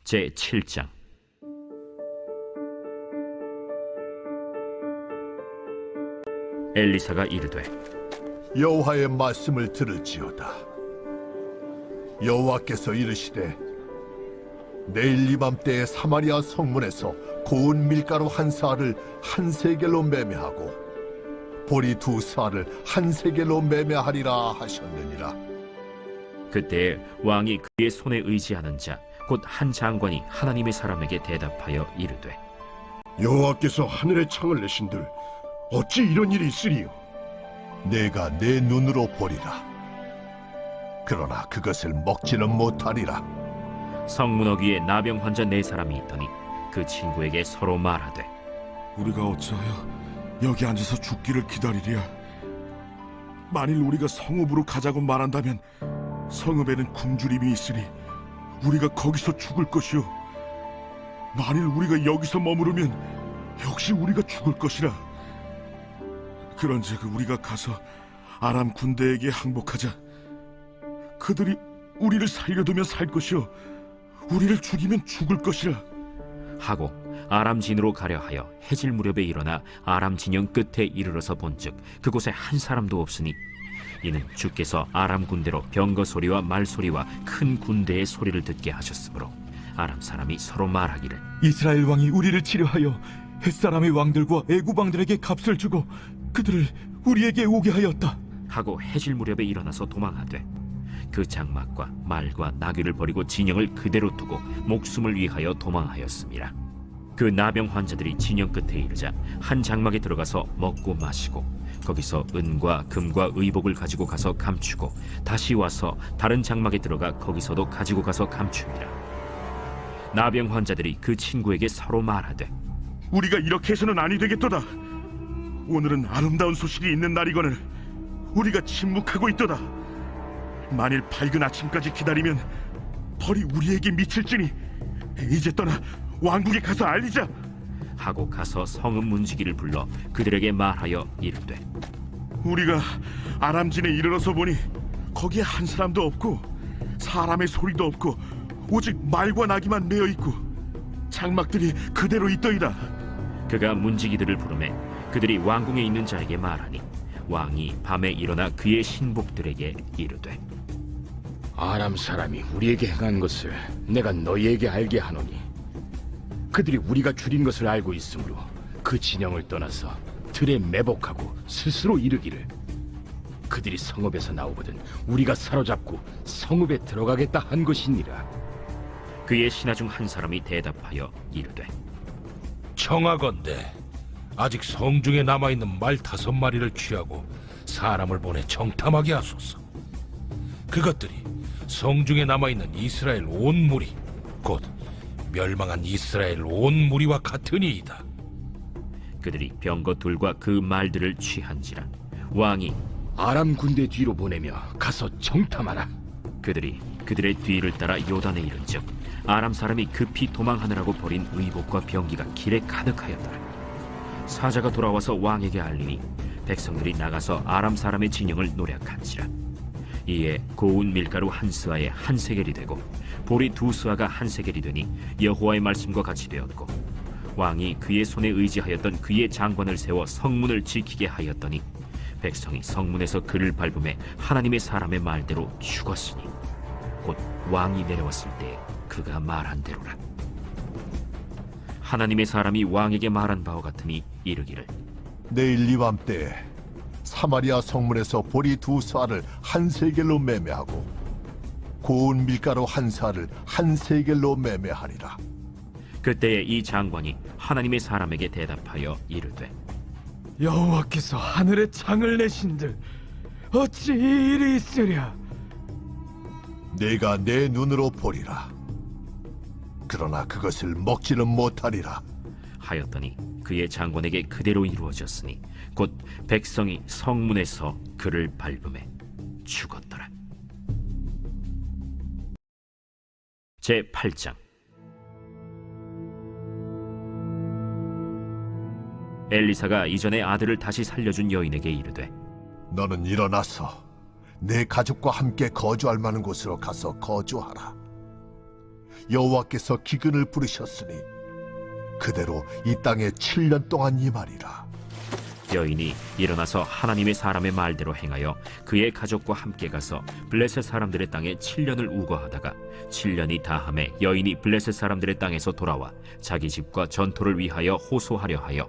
제7장. 엘리사가 이르되 여호와의 말씀을 들을지어다. 여호와께서 이르시되 내일 이맘때에 사마리아 성문에서 고운 밀가루 한 사알을 한 세겔로 매매하고 보리 두 사알을 한 세겔로 매매하리라 하셨느니라. 그때에 왕이 그의 손에 의지하는 자 곧 한 장관이 하나님의 사람에게 대답하여 이르되 여호와께서 하늘의 창을 내신들 어찌 이런 일이 있으리요? 내가 내 눈으로 보리라. 그러나 그것을 먹지는 못하리라. 성문 어귀에 나병 환자 4사람이 있더니 그 친구에게 서로 말하되 우리가 어찌하여 여기 앉아서 죽기를 기다리랴? 만일 우리가 성읍으로 가자고 말한다면 성읍에는 굶주림이 있으니 우리가 거기서 죽을 것이요, 만일 우리가 여기서 머무르면 역시 우리가 죽을 것이라. 그런즉 우리가 가서 아람 군대에게 항복하자. 그들이 우리를 살려두면 살 것이요, 우리를 죽이면 죽을 것이라 하고 아람 진으로 가려 하여 해질 무렵에 일어나 아람 진영 끝에 이르러서 본즉 그곳에 한 사람도 없으니 이는 주께서 아람 군대로 병거 소리와 말 소리와 큰 군대의 소리를 듣게 하셨으므로 아람 사람이 서로 말하기를 이스라엘 왕이 우리를 치료하여 햇사람의 왕들과 애굽 왕들에게 값을 주고 그들을 우리에게 오게 하였다 하고 해질 무렵에 일어나서 도망하되 그 장막과 말과 나귀를 버리고 진영을 그대로 두고 목숨을 위하여 도망하였습니다. 그 나병 환자들이 진영 끝에 이르자 한 장막에 들어가서 먹고 마시고 거기서 은과 금과 의복을 가지고 가서 감추고 다시 와서 다른 장막에 들어가 거기서도 가지고 가서 감춥니다. 나병 환자들이 그 친구에게 서로 말하되 우리가 이렇게 해서는 아니 되겠도다. 오늘은 아름다운 소식이 있는 날이거늘 우리가 침묵하고 있도다. 만일 밝은 아침까지 기다리면 벌이 우리에게 미칠지니 이제 떠나 왕국에 가서 알리자. 하고 가서 성읍 문지기를 불러 그들에게 말하여 이르되 우리가 아람진에 이르러서 보니 거기에 한 사람도 없고 사람의 소리도 없고 오직 말과 나귀만 메어 있고 장막들이 그대로 있더이다. 그가 문지기들을 부르매 그들이 왕궁에 있는 자에게 말하니 왕이 밤에 일어나 그의 신복들에게 이르되 아람 사람이 우리에게 행한 것을 내가 너희에게 알게 하노니 그들이 우리가 줄인 것을 알고 있으므로 그 진영을 떠나서 들에 매복하고 스스로 이르기를 그들이 성읍에서 나오거든 우리가 사로잡고 성읍에 들어가겠다 한 것이니라. 그의 신하 중 한 사람이 대답하여 이르되 청하건대 아직 성중에 남아있는 말 5마리를 취하고 사람을 보내 정탐하게 하소서. 그것들이 성중에 남아있는 이스라엘 온 무리 곧 멸망한 이스라엘 온 무리와 같으니이다. 그들이 병거 둘과 그 말들을 취한지라 왕이 아람 군대 뒤로 보내며 가서 정탐하라. 그들이 그들의 뒤를 따라 요단에 이른즉 아람 사람이 급히 도망하느라고 버린 의복과 병기가 길에 가득하였더라. 사자가 돌아와서 왕에게 알리니 백성들이 나가서 아람 사람의 진영을 노략한지라. 이에 고운 밀가루 한 스아에 한 세겔이 되고 보리 2스아가 한 세겔이 되니 여호와의 말씀과 같이 되었고 왕이 그의 손에 의지하였던 그의 장관을 세워 성문을 지키게 하였더니 백성이 성문에서 그를 밟음에 하나님의 사람의 말대로 죽었으니 곧 왕이 내려왔을 때 그가 말한 대로라. 하나님의 사람이 왕에게 말한 바와 같으니 이르기를 내일 이맘때에 사마리아 성문에서 보리 2사알을 한 세겔로 매매하고 고운 밀가루 한 사알을 한 세겔로 매매하리라. 그때에 이 장관이 하나님의 사람에게 대답하여 이르되 여호와께서 하늘의 창을 내신들 어찌 이 일이 있으랴 내가 내 눈으로 보리라. 그러나 그것을 먹지는 못하리라. 하였더니 그의 장관에게 그대로 이루어졌으니 곧 백성이 성문에서 그를 밟음에 죽었더라. 제8장. 엘리사가 이전에 아들을 다시 살려준 여인에게 이르되 너는 일어나서 내 가족과 함께 거주할 만한 곳으로 가서 거주하라. 여호와께서 기근을 부르셨으니 그대로 이 땅에 7년 동안 임하리라. 여인이 일어나서 하나님의 사람의 말대로 행하여 그의 가족과 함께 가서 블레셋 사람들의 땅에 7년을 우거하다가 7년이 다함에 여인이 블레셋 사람들의 땅에서 돌아와 자기 집과 전토를 위하여 호소하려 하여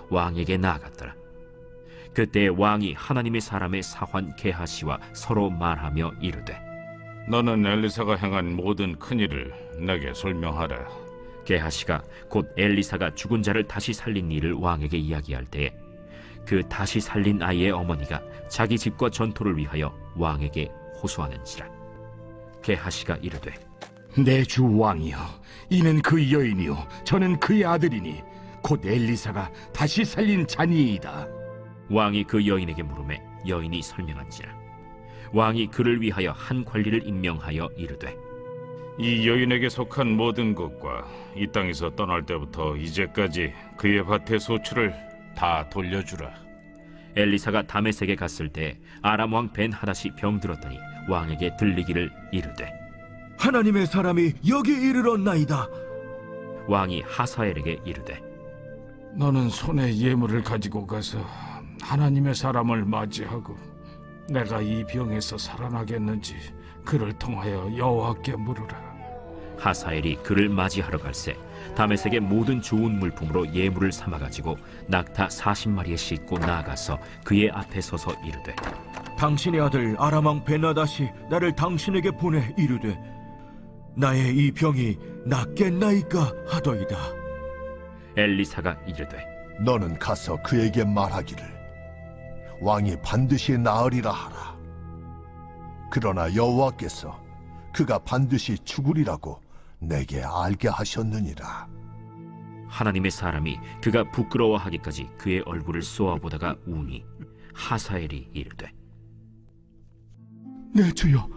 왕에게 나아갔더라. 그때 왕이 하나님의 사람의 사환 게하시와 서로 말하며 이르되, 너는 엘리사가 행한 모든 큰일을 내게 설명하라. 게하시가 곧 엘리사가 죽은 자를 다시 살린 일을 왕에게 이야기할 때에 그 다시 살린 아이의 어머니가 자기 집과 전토를 위하여 왕에게 호소하는지라. 게하시가 이르되, 내 주 왕이여, 이는 그 여인이요 저는 그의 아들이니 곧 엘리사가 다시 살린 자니이다. 왕이 그 여인에게 물으매 여인이 설명한지라. 왕이 그를 위하여 한 관리를 임명하여 이르되, 이 여인에게 속한 모든 것과 이 땅에서 떠날 때부터 이제까지 그의 밭의 소출을 다 돌려주라. 엘리사가 다메섹에 갔을 때 아람 왕 벤하닷이 병들었더니 왕에게 들리기를 이르되, 하나님의 사람이 여기 이르렀나이다. 왕이 하사엘에게 이르되, 너는 손에 예물을 가지고 가서 하나님의 사람을 맞이하고 내가 이 병에서 살아나겠는지 그를 통하여 여호와께 물으라. 하사엘이 그를 맞이하러 갈새 다메섹의 모든 좋은 물품으로 예물을 삼아가지고 낙타 40마리에 싣고 나아가서 그의 앞에 서서 이르되, 당신의 아들 아람 왕 베나닷이 나를 당신에게 보내 이르되 나의 이 병이 낫겠나이까 하더이다. 엘리사가 이르되, 너는 가서 그에게 말하기를 왕이 반드시 나으리라 하라. 그러나 여호와께서 그가 반드시 죽으리라고 내게 알게 하셨느니라. 하나님의 사람이 그가 부끄러워하기까지 그의 얼굴을 쏘아보다가 우니 하사엘이 이르되, 내 주여,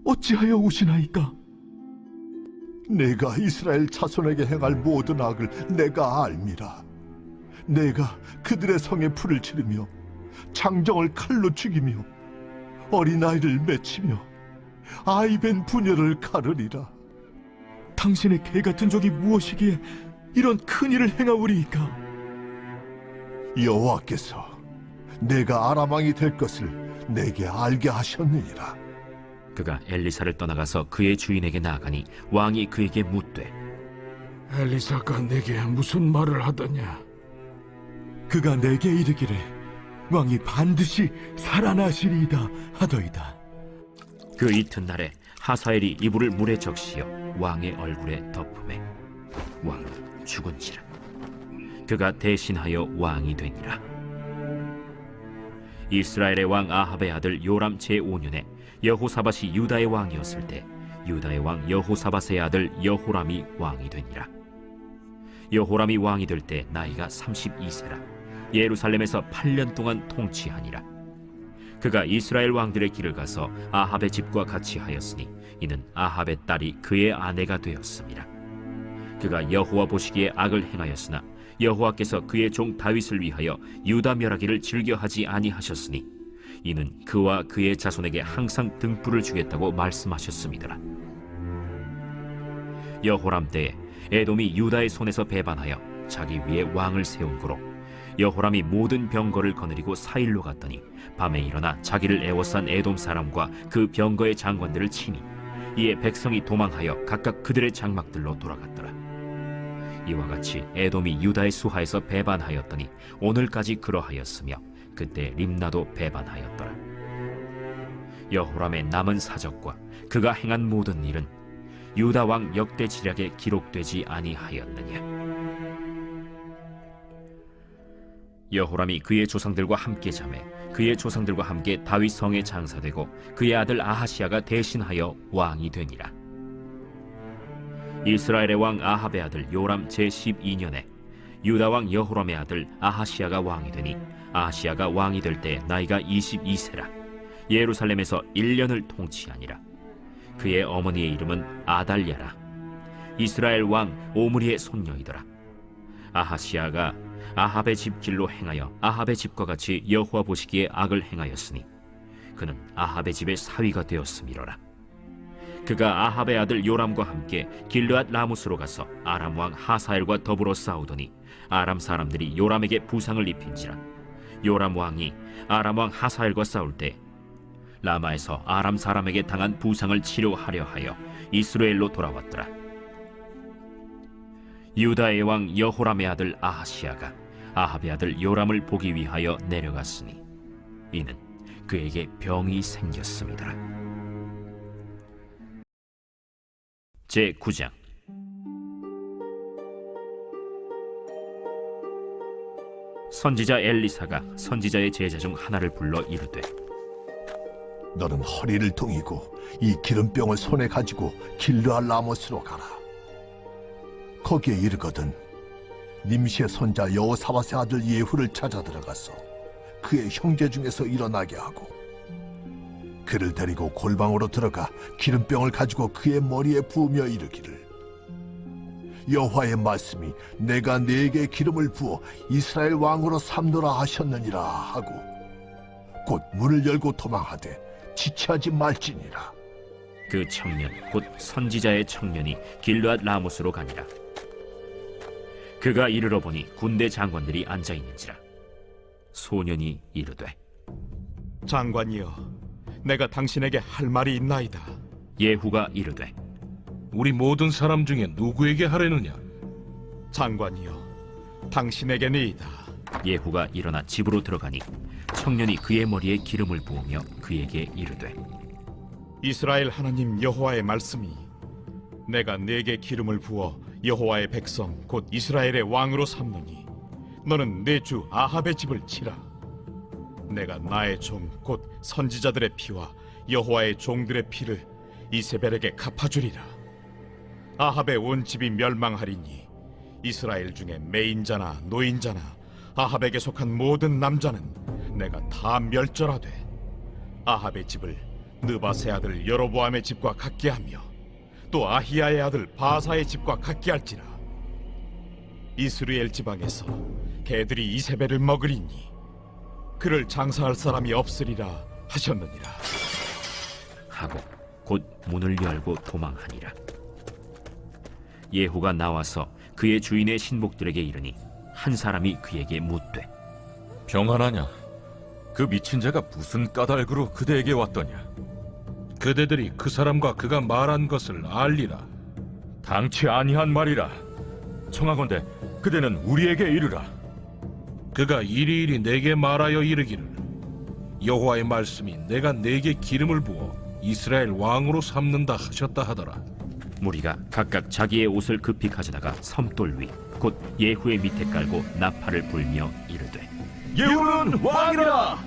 어찌하여 우시나이까? 내가 이스라엘 자손에게 행할 모든 악을 내가 알미라. 내가 그들의 성에 불을 지르며 장정을 칼로 죽이며 어린아이를 맺히며 아이벤 부녀를 가르리라. 당신의 개 같은 적이 무엇이기에 이런 큰 일을 행하오리이까? 여호와께서 내가 아람 왕이 될 것을 내게 알게 하셨느니라. 그가 엘리사를 떠나가서 그의 주인에게 나아가니 왕이 그에게 묻되, 엘리사가 내게 무슨 말을 하더냐? 그가 내게 이르기를 왕이 반드시 살아나시리이다 하더이다. 그 이튿날에 하사엘이 이불을 물에 적시어 왕의 얼굴에 덮음에 왕은 죽은지라. 그가 대신하여 왕이 되니라. 이스라엘의 왕 아합의 아들 요람 제5년에 여호사밧이 유다의 왕이었을 때 유다의 왕 여호사밧의 아들 여호람이 왕이 되니라. 여호람이 왕이 될 때 나이가 32세라. 예루살렘에서 8년 동안 통치하니라. 그가 이스라엘 왕들의 길을 가서 아합의 집과 같이 하였으니 이는 아합의 딸이 그의 아내가 되었습니다. 그가 여호와 보시기에 악을 행하였으나 여호와께서 그의 종 다윗을 위하여 유다 멸하기를 즐겨하지 아니하셨으니 이는 그와 그의 자손에게 항상 등불을 주겠다고 말씀하셨습니다. 여호람 때에 에돔이 유다의 손에서 배반하여 자기 위에 왕을 세운 고로 여호람이 모든 병거를 거느리고 사일로 갔더니 밤에 일어나 자기를 애워싼 에돔 사람과 그 병거의 장관들을 치니 이에 백성이 도망하여 각각 그들의 장막들로 돌아갔더라. 이와 같이 에돔이 유다의 수하에서 배반하였더니 오늘까지 그러하였으며 그때 림나도 배반하였더라. 여호람의 남은 사적과 그가 행한 모든 일은 유다 왕 역대 지략에 기록되지 아니하였느냐. 여호람이 그의 조상들과 함께 자매 그의 조상들과 함께 다윗 성에 장사되고 그의 아들 아하시아가 대신하여 왕이 되니라. 이스라엘의 왕 아합의 아들 요람 제12년에 유다 왕 여호람의 아들 아하시아가 왕이 되니 아하시아가 왕이 될 때 나이가 22세라. 예루살렘에서 1년을 통치하니라. 그의 어머니의 이름은 아달랴라. 이스라엘 왕 오므리의 손녀이더라. 아하시아가 아합의 집 길로 행하여 아합의 집과 같이 여호와 보시기에 악을 행하였으니 그는 아합의 집의 사위가 되었음이로라. 그가 아합의 아들 요람과 함께 길르앗 라무스로 가서 아람 왕 하사엘과 더불어 싸우더니 아람 사람들이 요람에게 부상을 입힌지라. 요람 왕이 아람 왕 하사엘과 싸울 때 라마에서 아람 사람에게 당한 부상을 치료하려 하여 이스라엘로 돌아왔더라. 유다의 왕 여호람의 아들 아하시아가 아합의 아들 요람을 보기 위하여 내려갔으니 이는 그에게 병이 생겼습니다. 제9장. 선지자 엘리사가 선지자의 제자 중 하나를 불러 이르되, 너는 허리를 동이고 이 기름병을 손에 가지고 길르앗 라모스로 가라. 거기에 이르거든 님시의 손자 여호사밧의 아들 예후를 찾아 들어가서 그의 형제 중에서 일어나게 하고 그를 데리고 골방으로 들어가 기름병을 가지고 그의 머리에 부으며 이르기를, 여호와의 말씀이 내가 네게 기름을 부어 이스라엘 왕으로 삼노라 하셨느니라 하고 곧 문을 열고 도망하되 지체하지 말지니라. 그 청년 곧 선지자의 청년이 길르앗 라모스로 가니라. 그가 이르러 보니 군대 장관들이 앉아 있는지라. 소년이 이르되, 장관이여, 내가 당신에게 할 말이 있나이다. 예후가 이르되, 우리 모든 사람 중에 누구에게 하려느냐? 장관이여, 당신에게니이다. 예후가 일어나 집으로 들어가니 청년이 그의 머리에 기름을 부으며 그에게 이르되, 이스라엘 하나님 여호와의 말씀이 내가 네게 기름을 부어 여호와의 백성 곧 이스라엘의 왕으로 삼느니 너는 내 주 아합의 집을 치라. 내가 나의 종 곧 선지자들의 피와 여호와의 종들의 피를 이세벨에게 갚아주리라. 아합의 온 집이 멸망하리니 이스라엘 중에 매인자나 노인자나 아합에게 속한 모든 남자는 내가 다 멸절하되 아합의 집을 느바세 아들 여로보암의 집과 같게 하며 또 아히야의 아들 바사의 집과 같게 할지라. 이스라엘 지방에서 개들이 이세벨을 먹으리니 그를 장사할 사람이 없으리라 하셨느니라. 하고 곧 문을 열고 도망하니라. 예후가 나와서 그의 주인의 신복들에게 이르니 한 사람이 그에게 묻되, 평안하냐? 그 미친 자가 무슨 까닭으로 그대에게 왔더냐? 그대들이 그 사람과 그가 말한 것을 알리라. 당치 아니한 말이라. 청하건대 그대는 우리에게 이르라. 그가 이리이리 내게 말하여 이르기를, 여호와의 말씀이 내가 네게 기름을 부어 이스라엘 왕으로 삼는다 하셨다 하더라. 무리가 각각 자기의 옷을 급히 가져다가 섬돌 위 곧 예후의 밑에 깔고 나팔을 불며 이르되, 예후는 왕이라.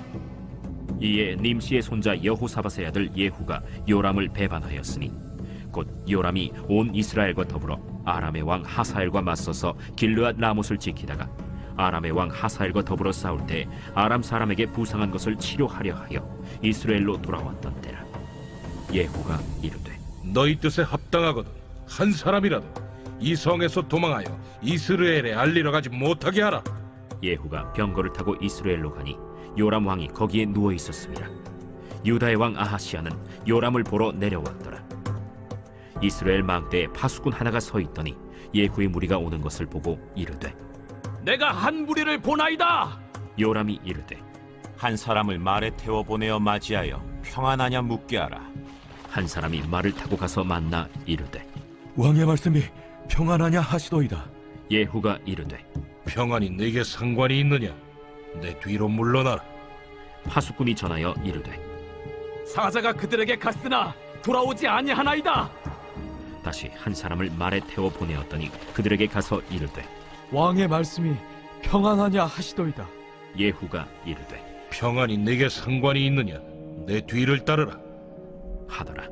이에 님시의 손자 여호사밧의 아들 예후가 요람을 배반하였으니 곧 요람이 온 이스라엘과 더불어 아람의 왕 하사엘과 맞서서 길르앗 라못을 지키다가 아람의 왕 하사엘과 더불어 싸울 때 아람 사람에게 부상한 것을 치료하려 하여 이스라엘로 돌아왔던 때라. 예후가 이르되, 너희 뜻에 합당하거든 한 사람이라도 이 성에서 도망하여 이스라엘에 알리러 가지 못하게 하라. 예후가 병거를 타고 이스라엘로 가니 요람 왕이 거기에 누워 있었습니다. 유다의 왕 아하시아는 요람을 보러 내려왔더라. 이스라엘 망대에 파수꾼 하나가 서 있더니 예후의 무리가 오는 것을 보고 이르되, 내가 한 무리를 보나이다. 요람이 이르되, 한 사람을 말에 태워 보내어 맞이하여 평안하냐 묻게 하라. 한 사람이 말을 타고 가서 만나 이르되, 왕의 말씀이 평안하냐 하시도이다. 예후가 이르되, 평안이 내게 상관이 있느냐? 내 뒤로 물러나라. 파수꾼이 전하여 이르되, 사자가 그들에게 갔으나 돌아오지 아니하나이다. 다시 한 사람을 말에 태워 보내었더니 그들에게 가서 이르되, 왕의 말씀이 평안하냐 하시도이다. 예후가 이르되, 평안이 내게 상관이 있느냐? 내 뒤를 따르라. 하더라.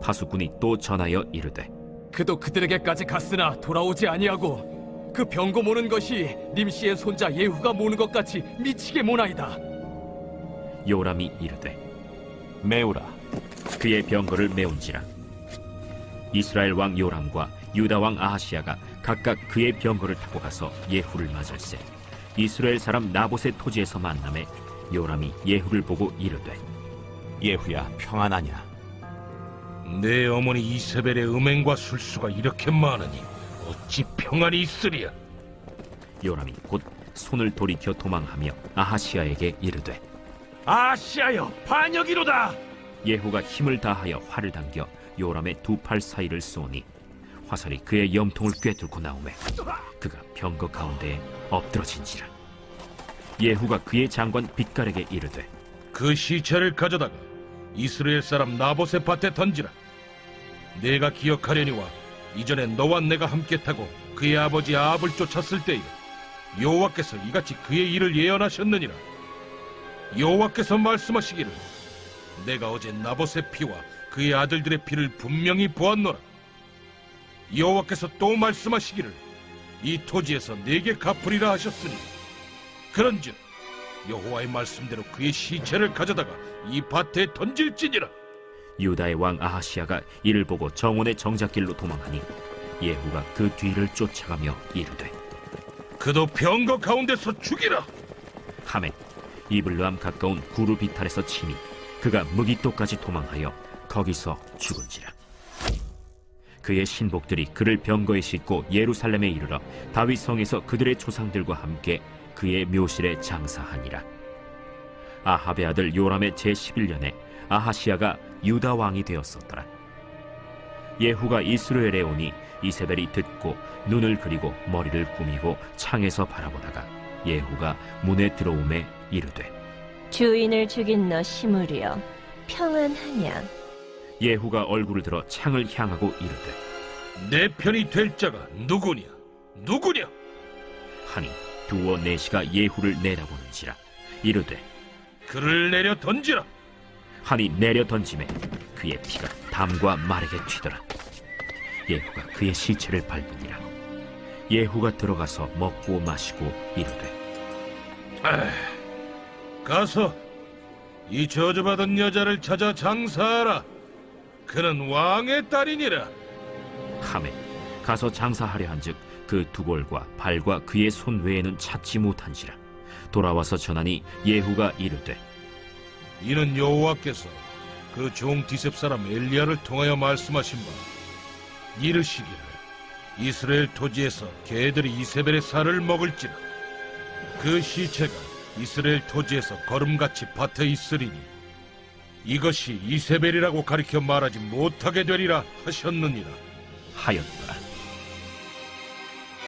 파수꾼이 또 전하여 이르되, 그도 그들에게까지 갔으나 돌아오지 아니하고 그 병거 모는 것이 님시의 손자 예후가 모는 것 같이 미치게 모나이다. 요람이 이르되, 메우라. 그의 병거를 메운지라. 이스라엘 왕 요람과 유다 왕 아하시아가 각각 그의 병거를 타고 가서 예후를 맞을세 이스라엘 사람 나봇의 토지에서 만남에 요람이 예후를 보고 이르되, 예후야 평안하냐? 내 어머니 이세벨의 음행과 술수가 이렇게 많으니 어찌 평안이 있으랴. 요람이 곧 손을 돌이켜 도망하며 아하시아에게 이르되 아시아여 반역이로다. 예후가 힘을 다하여 활을 당겨 요람의 두 팔 사이를 쏘니 화살이 그의 염통을 꿰뚫고 나오매 그가 병거 가운데에 엎드러진지라. 예후가 그의 장관 빛깔에게 이르되 그 시체를 가져다가 이스라엘 사람 나봇의 밭에 던지라. 내가 기억하려니와 이전에 너와 내가 함께 타고 그의 아버지 아합을 쫓았을 때에 여호와께서 이같이 그의 일을 예언하셨느니라. 여호와께서 말씀하시기를 내가 어제 나봇의 피와 그의 아들들의 피를 분명히 보았노라. 여호와께서 또 말씀하시기를 이 토지에서 내게 갚으리라 하셨으니 그런즉 여호와의 말씀대로 그의 시체를 가져다가 이 밭에 던질지니라. 유다의 왕 아하시아가 이를 보고 정원의 정작길로 도망하니 예후가 그 뒤를 쫓아가며 이르되 그도 병거 가운데서 죽이라. 하멜 이블르함 가까운 구루 비탈에서 치니 그가 무기토까지 도망하여 거기서 죽은지라. 그의 신복들이 그를 병거에 싣고 예루살렘에 이르러 다윗 성에서 그들의 조상들과 함께 그의 묘실에 장사하니라. 아합의 아들 요람의 제11년에 아하시아가 유다 왕이 되었었더라. 예후가 이스라엘에 오니 이세벨이 듣고 눈을 그리고 머리를 꾸미고 창에서 바라보다가 예후가 문에 들어오매 이르되 주인을 죽인 너 시므리여 평안하냐? 예후가 얼굴을 들어 창을 향하고 이르되 내 편이 될 자가 누구냐? 누구냐? 하니 두어 내시가 예후를 내다보는지라. 이르되 그를 내려 던지라. 하니 내려 던짐에 그의 피가 담과 말에게 튀더라. 예후가 그의 시체를 밟으니라. 예후가 들어가서 먹고 마시고 이르되 가서 이 저주받은 여자를 찾아 장사하라. 그는 왕의 딸이니라. 하매 가서 장사하려 한즉 그 두골과 발과 그의 손 외에는 찾지 못한지라. 돌아와서 전하니 예후가 이르되 이는 여호와께서 그 종 디셉 사람 엘리야를 통하여 말씀하신 바 이르시기를 이스라엘 토지에서 개들이 이세벨의 살을 먹을지라. 그 시체가 이스라엘 토지에서 거름같이 밭에 있으리니 이것이 이세벨이라고 가리켜 말하지 못하게 되리라 하셨느니라 하였더라.